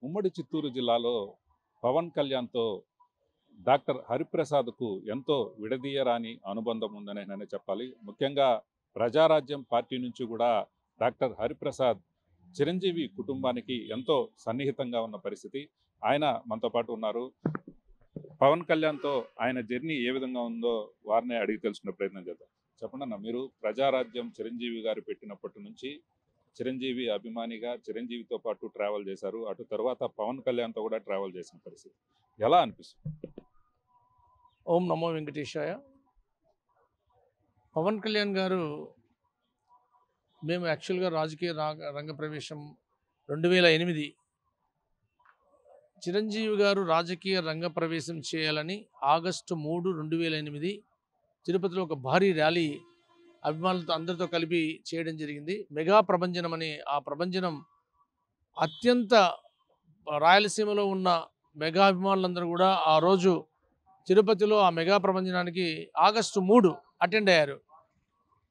ఉమ్మడి చిత్తూరు జిల్లాలో పవన్ కళ్యాణ్తో డాక్టర్ హరిప్రసాద్కు ఎంతో విడదీయరాని అనుబంధం ఉందని నేను చెప్పాలి. ముఖ్యంగా ప్రజారాజ్యం పార్టీ నుంచి కూడా డాక్టర్ హరిప్రసాద్ చిరంజీవి కుటుంబానికి ఎంతో సన్నిహితంగా ఉన్న పరిస్థితి. ఆయన మనతో పాటు ఉన్నారు. పవన్ కళ్యాణ్తో ఆయన జర్నీ ఏ విధంగా ఉందో వారినే అడిగి తెలుసుకునే ప్రయత్నం చేద్దాం. చెప్పండి అన్న, మీరు ప్రజారాజ్యం చిరంజీవి గారు పెట్టినప్పటి నుంచి చిరంజీవి అభిమానిగా చిరంజీవితో పాటు ట్రావెల్ చేశారు. అటు తర్వాత పవన్ కళ్యాణ్తో కూడా ట్రావెల్ చేసిన పరిస్థితి ఎలా అనిపిస్తుంది? ఓం నమో వెంకటేశాయ. పవన్ కళ్యాణ్ గారు మేము యాక్చువల్గా రాజకీయ రంగ ప్రవేశం 2008 చిరంజీవి గారు రాజకీయ రంగ ప్రవేశం చేయాలని ఆగస్టు 3, 2008 తిరుపతిలో ఒక భారీ ర్యాలీ అభిమానులతో అందరితో కలిపి చేయడం జరిగింది. మెగా ప్రభంజనం అనే ఆ ప్రభంజనం అత్యంత రాయలసీమలో ఉన్న మెగా అభిమానులందరూ కూడా ఆ రోజు తిరుపతిలో ఆ మెగా ప్రభంజనానికి ఆగస్టు 3 అటెండ్ అయ్యారు.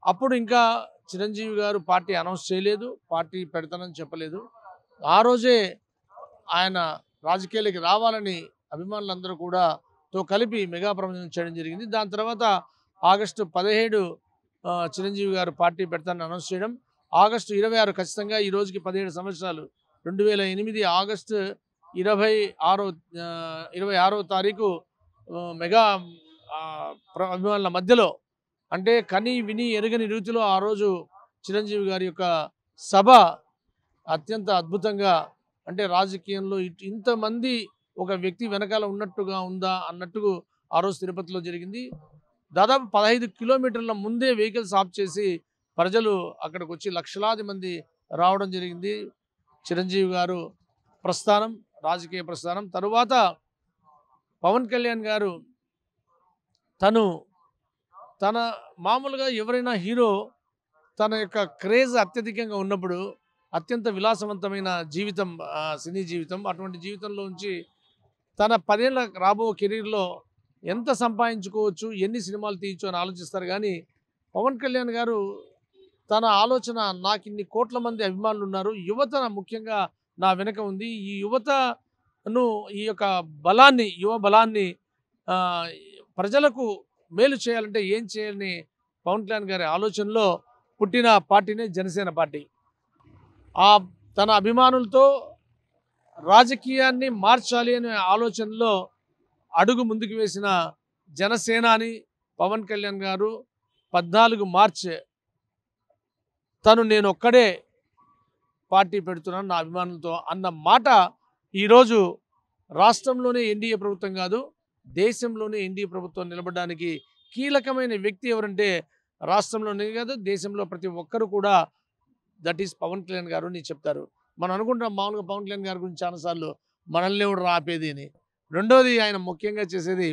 అప్పుడు ఇంకా చిరంజీవి గారు పార్టీ అనౌన్స్ చేయలేదు, పార్టీ పెడతానని చెప్పలేదు. ఆ రోజే ఆయన రాజకీయాలకి రావాలని అభిమానులందరూ కూడా తో కలిపి మెగా ప్రభంజనం చేయడం జరిగింది. దాని తర్వాత ఆగస్టు 17 చిరంజీవి గారు పార్టీ పెడతానని అనౌన్స్ చేయడం, ఆగస్టు 26 ఖచ్చితంగా ఈ రోజుకి 17 సంవత్సరాలు 2008 ఆగస్టు 26వ తారీఖు మెగా అభిమానుల మధ్యలో అంటే కని విని ఎరుగని రీతిలో ఆ రోజు చిరంజీవి గారి యొక్క సభ అత్యంత అద్భుతంగా, అంటే రాజకీయంలో ఇంతమంది ఒక వ్యక్తి వెనకాల ఉన్నట్టుగా ఉందా అన్నట్టుగా ఆ రోజు తిరుపతిలో జరిగింది. దాదాపు 15 కిలోమీటర్ల ముందే వెహికల్స్ ఆఫ్ చేసి ప్రజలు అక్కడికి వచ్చి లక్షలాది మంది రావడం జరిగింది. చిరంజీవి గారు ప్రస్థానం, రాజకీయ ప్రస్థానం తరువాత పవన్ కళ్యాణ్ గారు తన మామూలుగా ఎవరైనా హీరో తన యొక్క క్రేజ్ అత్యధికంగా ఉన్నప్పుడు అత్యంత విలాసవంతమైన జీవితం, సినీ జీవితం, అటువంటి జీవితంలో ఉంచి తన 10 ఏళ్ళ రాబో కెరీర్లో ఎంత సంపాదించుకోవచ్చు, ఎన్ని సినిమాలు తీయచ్చు అని ఆలోచిస్తారు. కానీ పవన్ కళ్యాణ్ గారు తన ఆలోచన, నాకు ఇన్ని కోట్ల మంది అభిమానులు ఉన్నారు, యువత ముఖ్యంగా నా వెనక ఉంది, ఈ యువతను ఈ యొక్క యువ బలాన్ని ప్రజలకు మేలు చేయాలంటే ఏం చేయాలని పవన్ కళ్యాణ్ గారి ఆలోచనలో పుట్టిన పార్టీనే జనసేన పార్టీ. తన అభిమానులతో రాజకీయాన్ని మార్చాలి అనే ఆలోచనలో అడుగు ముందుకు వేసిన జనసేనాని పవన్ కళ్యాణ్ గారు 14 మార్చి నేను ఒక్కడే పార్టీ పెడుతున్నాను నా అభిమానులతో అన్న మాట ఈరోజు రాష్ట్రంలోనే ఎన్డీఏ ప్రభుత్వం కాదు, దేశంలోనే ఎన్డీఏ ప్రభుత్వం నిలబడడానికి కీలకమైన వ్యక్తి ఎవరంటే రాష్ట్రంలోనే కాదు దేశంలో ప్రతి ఒక్కరు కూడా దట్ ఈస్ పవన్ కళ్యాణ్ గారు అని చెప్తారు. మనం అనుకుంటాం మామూలుగా పవన్ కళ్యాణ్ గారి గురించి చాలాసార్లు మనల్ని ఎవడు రాపేది అని. రెండోది ఆయన ముఖ్యంగా చేసేది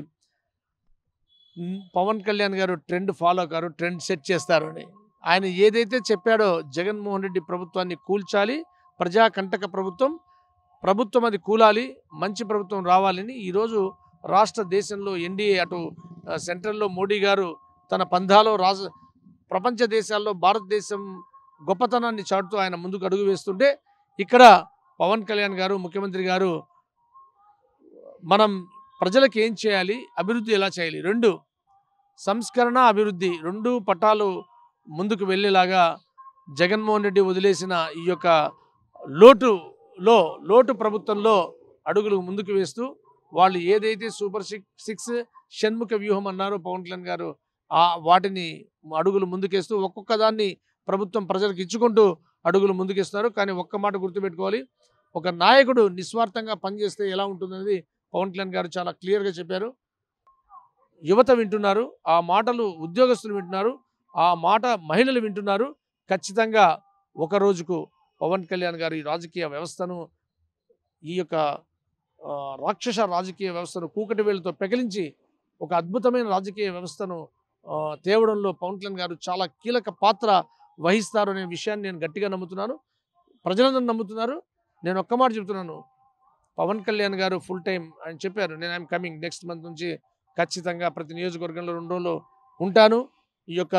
పవన్ కళ్యాణ్ గారు trend follow car, trend set చేస్తారు అని. ఆయన ఏదైతే చెప్పాడో జగన్మోహన్ రెడ్డి ప్రభుత్వాన్ని కూల్చాలి, ప్రజాకంటక ప్రభుత్వం అది కూలాలి, మంచి ప్రభుత్వం రావాలని ఈరోజు రాష్ట్ర దేశంలో ఎన్డీఏ అటు సెంట్రల్లో మోడీ గారు తన పంధాలో ప్రపంచ దేశాల్లో భారతదేశం గొప్పతనాన్ని చాటుతూ ఆయన ముందుకు అడుగు వేస్తుంటే ఇక్కడ పవన్ కళ్యాణ్ గారు ముఖ్యమంత్రి గారు మనం ప్రజలకు ఏం చేయాలి, అభివృద్ధి ఎలా చేయాలి, రెండు సంస్కరణ అభివృద్ధి రెండు పటాలు ముందుకు వెళ్ళేలాగా జగన్మోహన్ రెడ్డి వదిలేసిన ఈ యొక్క లోటు ప్రభుత్వంలో అడుగులు ముందుకు వేస్తూ వాళ్ళు ఏదైతే సూపర్ 6 షణ్ముఖ వ్యూహం అన్నారో పవన్ కళ్యాణ్ గారు వాటిని అడుగులు ముందుకేస్తూ ఒక్కొక్క దాన్ని ప్రభుత్వం ప్రజలకు ఇచ్చుకుంటూ అడుగులు ముందుకేస్తున్నారు. కానీ ఒక్క మాట గుర్తుపెట్టుకోవాలి, ఒక నాయకుడు నిస్వార్థంగా పనిచేస్తే ఎలా ఉంటుందనేది పవన్ కళ్యాణ్ గారు చాలా క్లియర్గా చెప్పారు. యువత వింటున్నారు, ఆ మాటలు ఉద్యోగస్తులు వింటున్నారు, ఆ మాట మహిళలు వింటున్నారు. ఖచ్చితంగా ఒక రోజుకు పవన్ కళ్యాణ్ గారు ఈ రాజకీయ వ్యవస్థను, ఈ యొక్క రాక్షస రాజకీయ వ్యవస్థను కూకటి వేళ్ళతో పెకిలించి ఒక అద్భుతమైన రాజకీయ వ్యవస్థను తేవడంలో పవన్ కళ్యాణ్ గారు చాలా కీలక పాత్ర వహిస్తారు అనే విషయాన్ని నేను గట్టిగా నమ్ముతున్నాను, ప్రజలందరూ నమ్ముతున్నారు. నేను ఒక్క మాట చెప్తున్నాను, పవన్ కళ్యాణ్ గారు ఫుల్ టైం ఆయన చెప్పారు, నేను ఐఎమ్ కమింగ్ నెక్స్ట్ మంత్ నుంచి ఖచ్చితంగా ప్రతి నియోజకవర్గంలో 2 రోజులు ఉంటాను, ఈ యొక్క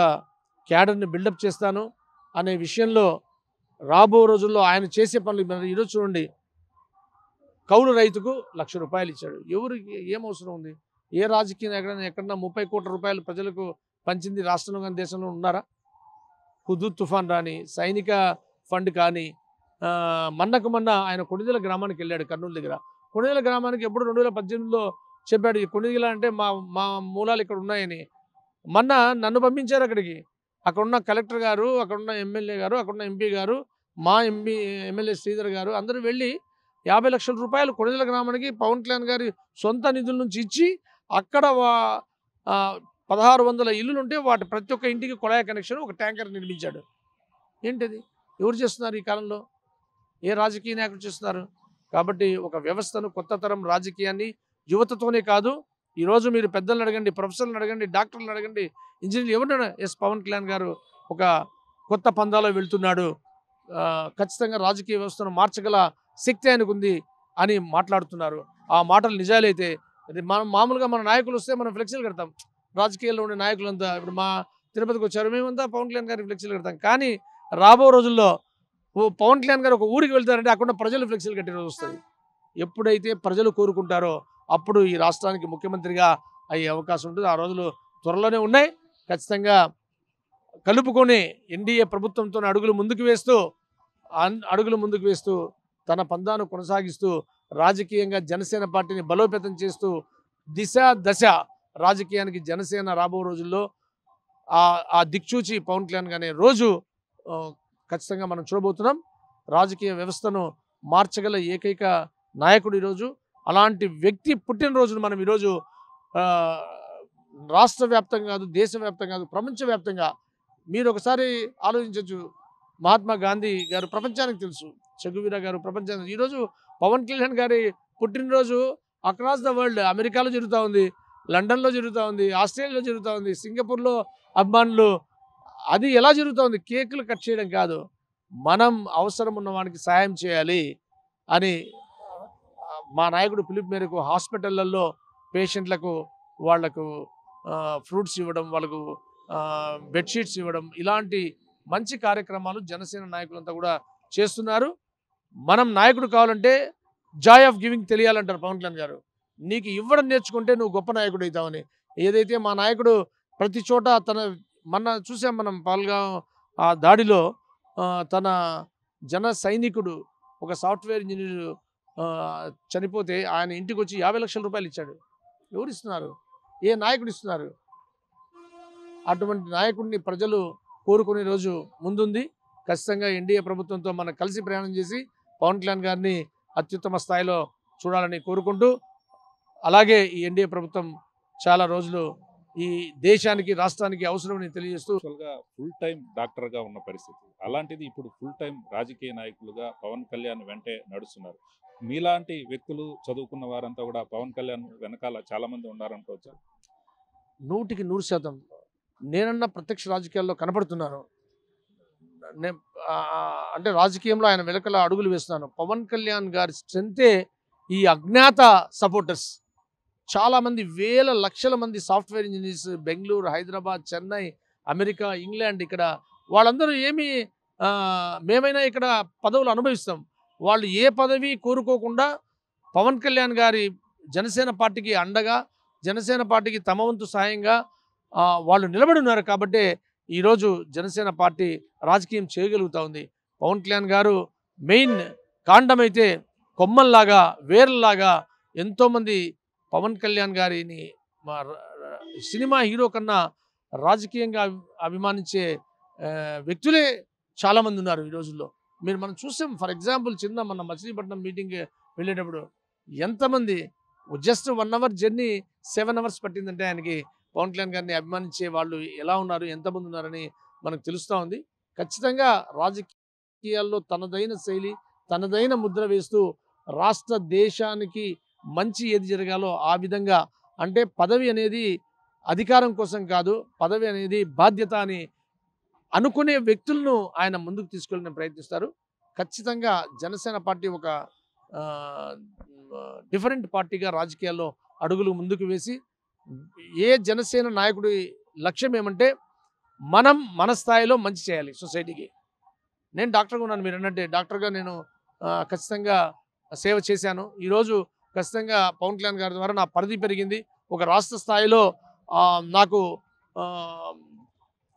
క్యాడర్ని బిల్డప్ చేస్తాను అనే విషయంలో రాబో రోజుల్లో ఆయన చేసే పనులు ఈరోజు చూడండి, కౌలు రైతుకు ₹1,00,000 ఇచ్చాడు. ఎవరికి ఏం అవసరం ఉంది? ఏ రాజకీయ నాయకుడైనా ఎక్కడన్నా 30 కోట్ల రూపాయలు ప్రజలకు పంచింది రాష్ట్రంలో కానీ దేశంలో ఉన్నారా? హుదూద్ తుఫాన్ రాని, సైనిక ఫండ్ కానీ, మొన్నకు మొన్న ఆయన కొణిదెల గ్రామానికి వెళ్ళాడు కర్నూలు దగ్గర. కొణిదెల గ్రామానికి ఎప్పుడు 2018లో చెప్పాడు, ఈ కొణిదెల అంటే మా మా మూలాలు ఇక్కడ ఉన్నాయని. మొన్న నన్ను పంపించారు అక్కడికి. అక్కడున్న కలెక్టర్ గారు, అక్కడున్న ఎమ్మెల్యే గారు, అక్కడున్న ఎంపీ గారు, మా ఎమ్మెల్యే శ్రీధర్ గారు అందరూ వెళ్ళి 50 లక్షల రూపాయలు కొణిదెల గ్రామానికి పవన్ కళ్యాణ్ గారి సొంత నిధుల నుంచి ఇచ్చి అక్కడ 1600 ఇల్లులు ఉంటే వాటి ప్రతి ఒక్క ఇంటికి కుళాయి కనెక్షన్, ఒక ట్యాంకర్ నిర్మించాడు. ఏంటిది? ఎవరు చేస్తున్నారు ఈ కాలంలో? ఏ రాజకీయ నాయకులు చేస్తున్నారు? కాబట్టి ఒక వ్యవస్థను, కొత్త తరం రాజకీయాన్ని యువతతోనే కాదు, ఈరోజు మీరు పెద్దలను అడగండి, ప్రొఫెసర్లను అడగండి, డాక్టర్లను అడగండి, ఇంజనీర్లు ఎవరైనా పవన్ కళ్యాణ్ గారు ఒక కొత్త పందాలో వెళ్తున్నాడు, ఖచ్చితంగా రాజకీయ వ్యవస్థను మార్చగల శక్తి ఆయనకుంది అని మాట్లాడుతున్నారు. ఆ మాటలు నిజాలైతే మనం మామూలుగా మన నాయకులు వస్తే మనం ఫ్లెక్సీలు కడతాం. రాజకీయాల్లో ఉండే నాయకులంతా ఇప్పుడు మా తిరుపతికి వచ్చారు, మేమంతా పవన్ కళ్యాణ్ గారికి ఫ్లెక్సీలు కడతాం. కానీ రాబో రోజుల్లో పవన్ కళ్యాణ్ గారు ఒక ఊరికి వెళ్తారంటే అక్కడ ప్రజలు ఫ్లెక్సీలు కట్టే రోజు వస్తుంది. ఎప్పుడైతే ప్రజలు కోరుకుంటారో అప్పుడు ఈ రాష్ట్రానికి ముఖ్యమంత్రిగా అయ్యే అవకాశం ఉంటుంది. ఆ రోజులు త్వరలోనే ఉన్నాయి. ఖచ్చితంగా కలుపుకొని ఎన్డీఏ ప్రభుత్వంతో అడుగులు ముందుకు వేస్తూ తన పందాను కొనసాగిస్తూ రాజకీయంగా జనసేన పార్టీని బలోపేతం చేస్తూ దశ రాజకీయానికి జనసేన రాబో రోజుల్లో ఆ దిక్చూచి పవన్ కళ్యాణ్ అనే రోజు ఖచ్చితంగా మనం చూడబోతున్నాం. రాజకీయ వ్యవస్థను మార్చగల ఏకైక నాయకుడు ఈరోజు. అలాంటి వ్యక్తి పుట్టినరోజును మనం ఈరోజు రాష్ట్ర వ్యాప్తంగా కాదు, దేశవ్యాప్తంగా కాదు, ప్రపంచవ్యాప్తంగా మీరు ఒకసారి ఆలోచించవచ్చు. మహాత్మా గాంధీ గారు ప్రపంచానికి తెలుసు, చెగువీరా గారు ప్రపంచానికి. ఈరోజు పవన్ కళ్యాణ్ గారి పుట్టినరోజు అక్రాస్ ద వరల్డ్, అమెరికాలో జరుగుతూ ఉంది, లండన్లో జరుగుతూ ఉంది, ఆస్ట్రేలియాలో జరుగుతూ ఉంది, సింగపూర్లో అభిమానులు. అది ఎలా జరుగుతూ ఉంది? కేకులు కట్ చేయడం కాదు, మనం అవసరం ఉన్న వానికి సాయం చేయాలి అని మా నాయకుడు పిలుపు మేరకు హాస్పిటళ్లలో పేషెంట్లకు వాళ్లకు ఫ్రూట్స్ ఇవ్వడం, వాళ్ళకు బెడ్షీట్స్ ఇవ్వడం, ఇలాంటి మంచి కార్యక్రమాలు జనసేన నాయకులంతా కూడా చేస్తున్నారు. మనం నాయకుడు కావాలంటే జాయ్ ఆఫ్ గివింగ్ తెలియాలంటారు పవన్ కళ్యాణ్ గారు. నీకు ఇవ్వడం నేర్చుకుంటే నువ్వు గొప్ప నాయకుడు అవుతావని. ఏదైతే మా నాయకుడు ప్రతి చోట మొన్న చూసాం మనం పాల్గాం ఆ దాడిలో తన జన సైనికుడు ఒక సాఫ్ట్వేర్ ఇంజనీర్ చనిపోతే ఆయన ఇంటికి వచ్చి 50 లక్షల రూపాయలు ఇచ్చాడు. ఎవరు ఇస్తున్నారు? ఏ నాయకుడు ఇస్తున్నారు? అటువంటి నాయకుడిని ప్రజలు కోరుకునే రోజు ముందుంది. ఖచ్చితంగా ఎన్డీఏ ప్రభుత్వంతో మనం కలిసి ప్రయాణం చేసి పవన్ కళ్యాణ్ గారిని అత్యుత్తమ స్థాయిలో చూడాలని కోరుకుంటూ, అలాగే ఈ ఎన్డీఏ ప్రభుత్వం చాలా రోజులు ఈ దేశానికి, రాష్ట్రానికి అవసరమని తెలియజేస్తూ ఫుల్ టైం డాక్టర్గా ఉన్న పరిస్థితి, అలాంటిది ఇప్పుడు ఫుల్ టైం రాజకీయ నాయకులుగా పవన్ కళ్యాణ్ వెంటే నడుస్తున్నారు. మీలాంటి వ్యక్తులు, చదువుకున్న వారంతా కూడా పవన్ కళ్యాణ్ వెనకాల చాలా మంది ఉన్నారనుకోవచ్చా? 100% నేనన్నా ప్రత్యక్ష రాజకీయాల్లో కనపడుతున్నాను. అంటే రాజకీయంలో ఆయన వెనకాల అడుగులు వేస్తున్నాను. పవన్ కళ్యాణ్ గారి స్ట్రెంతే ఈ అజ్ఞాత సపోర్టర్స్. చాలామంది, వేల లక్షల మంది software engineers Bengaluru, Hyderabad, Chennai, America, England, ఇక్కడ వాళ్ళందరూ మేమైనా ఇక్కడ పదవులు అనుభవిస్తాం. వాళ్ళు ఏ పదవి కోరుకోకుండా పవన్ కళ్యాణ్ గారి జనసేన పార్టీకి అండగా, జనసేన పార్టీకి తమ వంతు సాయంగా వాళ్ళు నిలబడి ఉన్నారు. కాబట్టి ఈరోజు జనసేన పార్టీ రాజకీయం చేయగలుగుతూ ఉంది. పవన్ కళ్యాణ్ గారు మెయిన్ కాండమైతే కొమ్మల్లాగా, వేర్లలాగా ఎంతోమంది పవన్ కళ్యాణ్ గారిని సినిమా హీరో కన్నా రాజకీయంగా అభిమానించే వ్యక్తులే చాలామంది ఉన్నారు ఈ రోజుల్లో. మనం చూసాం. ఫర్ ఎగ్జాంపుల్ మన మచిలీపట్నం మీటింగ్కి వెళ్ళేటప్పుడు ఎంతమంది, జస్ట్ 1 అవర్ జర్నీ 7 అవర్స్ పట్టిందంటే ఆయనకి పవన్ కళ్యాణ్ గారిని అభిమానించే వాళ్ళు ఎలా ఉన్నారు, ఎంతమంది ఉన్నారని మనకు తెలుస్తూ ఉంది. ఖచ్చితంగా రాజకీయాల్లో తనదైన శైలి, తనదైన ముద్ర వేస్తూ రాష్ట్ర దేశానికి మంచి ఏది జరగాలో ఆ విధంగా, అంటే పదవి అనేది అధికారం కోసం కాదు, పదవి అనేది బాధ్యత అని అనుకునే వ్యక్తులను ఆయన ముందుకు తీసుకెళ్ళడానికి ప్రయత్నిస్తారు. ఖచ్చితంగా జనసేన పార్టీ ఒక డిఫరెంట్ పార్టీగా రాజకీయాల్లో అడుగులు ముందుకు వేసి, ఏ జనసేన నాయకుడి లక్ష్యం ఏమంటే మనం మన స్థాయిలో మంచి చేయాలి సొసైటీకి. నేను డాక్టర్గా ఉన్నాను, మీరు అన్నట్టే డాక్టర్గా నేను ఖచ్చితంగా సేవ చేశాను. ఈరోజు ఖచ్చితంగా పవన్ కళ్యాణ్ గారి ద్వారా నా పరిధి పెరిగింది. ఒక రాష్ట్ర స్థాయిలో నాకు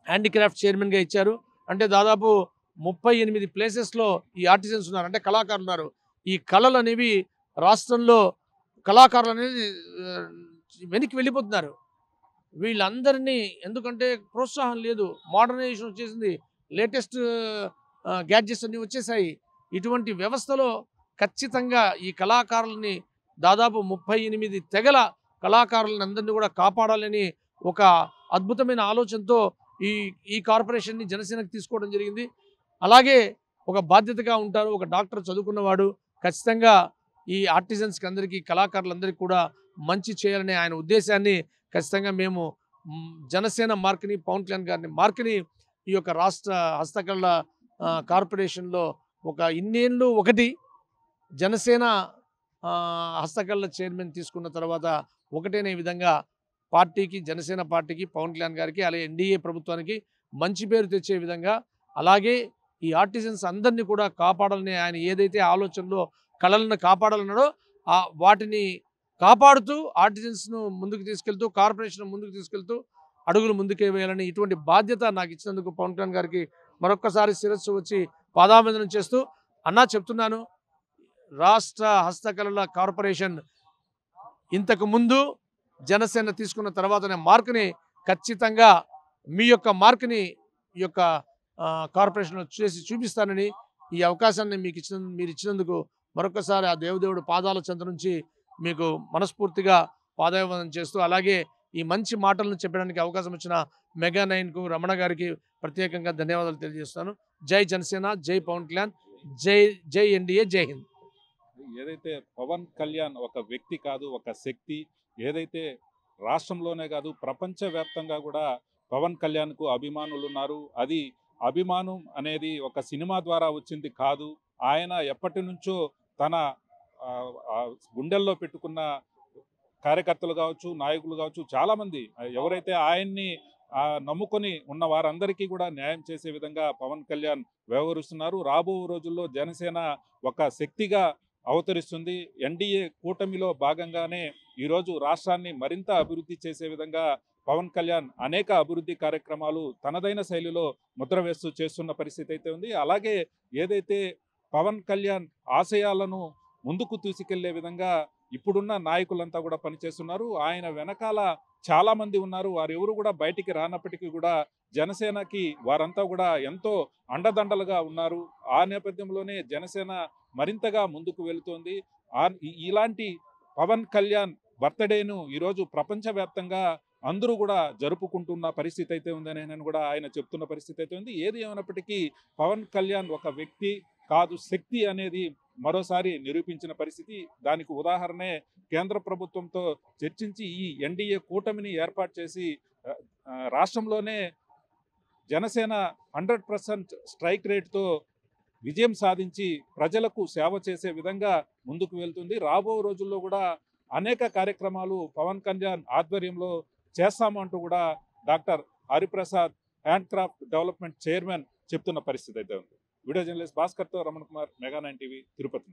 హ్యాండీక్రాఫ్ట్ చైర్మన్గా ఇచ్చారు. అంటే దాదాపు 38 ప్లేసెస్లో ఈ ఆర్టిజన్స్ ఉన్నారు, అంటే కళాకారులు ఉన్నారు. ఈ కళలు అనేవి రాష్ట్రంలో కళాకారులు అనేది వెనక్కి వెళ్ళిపోతున్నారు. వీళ్ళందరినీ, ఎందుకంటే ప్రోత్సాహం లేదు, మోడర్నైజేషన్ వచ్చేసింది, లేటెస్ట్ గ్యాడ్జెట్స్ అన్నీ వచ్చేసాయి. ఇటువంటి వ్యవస్థలో ఖచ్చితంగా ఈ కళాకారులని, దాదాపు 38 తెగల కళాకారులను అందరినీ కూడా కాపాడాలని ఒక అద్భుతమైన ఆలోచనతో ఈ ఈ కార్పొరేషన్ని జనసేనకు తీసుకోవడం జరిగింది. అలాగే ఒక బాధ్యతగా ఉంటారు, ఒక డాక్టర్ చదువుకున్నవాడు, ఖచ్చితంగా ఈ ఆర్టిజన్స్కి అందరికీ, కళాకారులందరికీ కూడా మంచి చేయాలనే ఆయన ఉద్దేశాన్ని ఖచ్చితంగా మేము జనసేన మార్క్ని, పవన్ కళ్యాణ్ గారిని మార్క్ని ఈ యొక్క రాష్ట్ర హస్తకళ కార్పొరేషన్లో ఒక ఇన్నేళ్ళు ఒకటి జనసేన హస్తకళ చైర్మన్ తీసుకున్న తర్వాత ఒకటేనే విధంగా పార్టీకి, జనసేన పార్టీకి, పవన్ కళ్యాణ్ గారికి, అలాగే ఎన్డీఏ ప్రభుత్వానికి మంచి పేరు తెచ్చే విధంగా, అలాగే ఈ ఆర్టిజన్స్ అందరినీ కూడా కాపాడాలని ఆయన ఏదైతే ఆలోచనలో కళలను కాపాడాలన్నాడో వాటిని కాపాడుతూ ఆర్టిజన్స్ను ముందుకు తీసుకెళ్తూ, కార్పొరేషన్ ముందుకు తీసుకెళ్తూ అడుగులు ముందుకే వేయాలని ఇటువంటి బాధ్యత నాకు ఇచ్చినందుకు పవన్ కళ్యాణ్ గారికి మరొక్కసారి శిరస్సు వచ్చి పాదాభివందనం చేస్తూ, అన్నా చెప్తున్నాను, రాష్ట్ర హస్తకళల కార్పొరేషన్ ఇంతకు ముందు జనసేన తీసుకున్న తర్వాతనే మార్కుని ఖచ్చితంగా మీ యొక్క మార్కుని ఈ యొక్క కార్పొరేషన్లో చేసి చూపిస్తానని ఈ అవకాశాన్ని మీరు ఇచ్చినందుకు మరొకసారి ఆ దేవదేవుడు పాదాల చెంత నుంచి మీకు మనస్ఫూర్తిగా పాదాభివందనం చేస్తూ, అలాగే ఈ మంచి మాటలను చెప్పడానికి అవకాశం ఇచ్చిన మెగా 9కు, రమణ గారికి ప్రత్యేకంగా ధన్యవాదాలు తెలియజేస్తాను. జై జనసేన, జై పవన్ కళ్యాణ్, జై ఎన్డీఏ, జై హింద్. ఏదైతే పవన్ కళ్యాణ్ ఒక వ్యక్తి కాదు, ఒక శక్తి. ఏదైతే రాష్ట్రంలోనే కాదు, ప్రపంచవ్యాప్తంగా కూడా పవన్ కళ్యాణ్కు అభిమానులు ఉన్నారు. అది అభిమానం అనేది ఒక సినిమా ద్వారా వచ్చింది కాదు. ఆయన ఎప్పటి నుంచో తన గుండెల్లో పెట్టుకున్న కార్యకర్తలు కావచ్చు, నాయకులు కావచ్చు, చాలామంది ఎవరైతే ఆయన్ని నమ్ముకొని ఉన్న వారందరికీ కూడా న్యాయం చేసే విధంగా పవన్ కళ్యాణ్ వ్యవహరిస్తున్నారు. రాబో రోజుల్లో జనసేన ఒక శక్తిగా అవతరిస్తుంది. ఎన్డీఏ కూటమిలో భాగంగానే ఈరోజు రాష్ట్రాన్ని మరింత అభివృద్ధి చేసే విధంగా పవన్ కళ్యాణ్ అనేక అభివృద్ధి కార్యక్రమాలు తనదైన శైలిలో ముద్ర వేస్తూ చేస్తున్న పరిస్థితి అయితే ఉంది. అలాగే ఏదైతే పవన్ కళ్యాణ్ ఆశయాలను ముందుకు తీసుకెళ్లే విధంగా ఇప్పుడున్న నాయకులంతా కూడా పనిచేస్తున్నారు. ఆయన వెనకాల చాలామంది ఉన్నారు. వారెవరు కూడా బయటికి రానప్పటికీ కూడా జనసేనకి వారంతా కూడా ఎంతో అండదండలుగా ఉన్నారు. ఆ నేపథ్యంలోనే జనసేన మరింతగా ముందుకు వెళుతోంది. ఇలాంటి పవన్ కళ్యాణ్ బర్త్డేను ఈరోజు ప్రపంచవ్యాప్తంగా అందరూ కూడా జరుపుకుంటున్న పరిస్థితి అయితే ఉందని నేను కూడా ఆయన చెప్తున్న పరిస్థితి అయితే ఉంది. ఏది ఏమైనప్పటికీ పవన్ కళ్యాణ్ ఒక వ్యక్తి కాదు, శక్తి అనేది మరోసారి నిరూపించిన పరిస్థితి. దానికి ఉదాహరణే కేంద్ర ప్రభుత్వంతో చర్చించి ఈ ఎన్డీఏ కూటమిని ఏర్పాటు చేసి రాష్ట్రంలోనే జనసేన 100% స్ట్రైక్ రేట్తో విజయం సాధించి ప్రజలకు సేవ చేసే విధంగా ముందుకు వెళ్తుంది. రాబో రోజుల్లో కూడా అనేక కార్యక్రమాలు పవన్ కళ్యాణ్ ఆధ్వర్యంలో చేస్తామంటూ కూడా doctor Hariprasad handcraft development chairman చెప్తున్న పరిస్థితి అయితే ఉంది. వీడియో జర్నలిస్ట్ భాస్కర్తో రమణ కుమార్, మెగా 9 టీవీ, తిరుపతి.